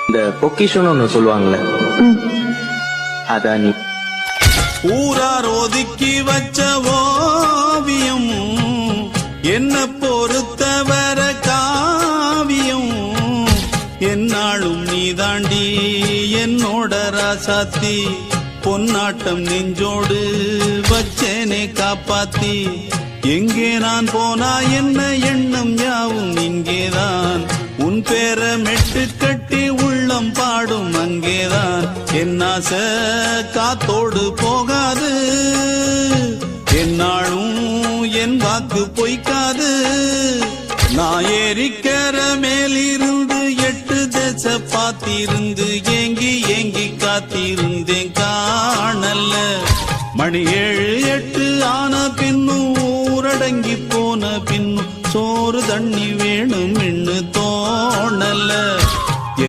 இந்த பொக்கிஷன் ஒண்ணு சொல்லுவாங்கல்ல, அதான் நீ. ஊரார் ஒதுக்கி வச்ச ஓவியம் என்ன பொறுத்தவர காவியம். என்னாலும் நீ தாண்டி என்னோட ராசாத்தி. பொன்னாட்டம் நெஞ்சோடு வச்சேனே காப்பாத்தி. எங்கே நான் போனா என்ன எண்ணம் யாவும் இங்கேதான். உன் பேர மெட்டு கட்டி உள்ளம் பாடும் அங்கேதான். என் ஆசை காத்தோடு போகாது, என்னாலும் என் வாக்கு பொய்க்காது. நான் ஏறிக்கிற மேலிருந்து 8 தேச பாத்திருந்து ஏங்கி ஏங்கி காத்திருந்தேன் காணல்ல. மணி 7 8 ஆன பின்னும் ஊரடங்கி போன பின்னும் சோறு தண்ணி வேணும் என்று தோணல.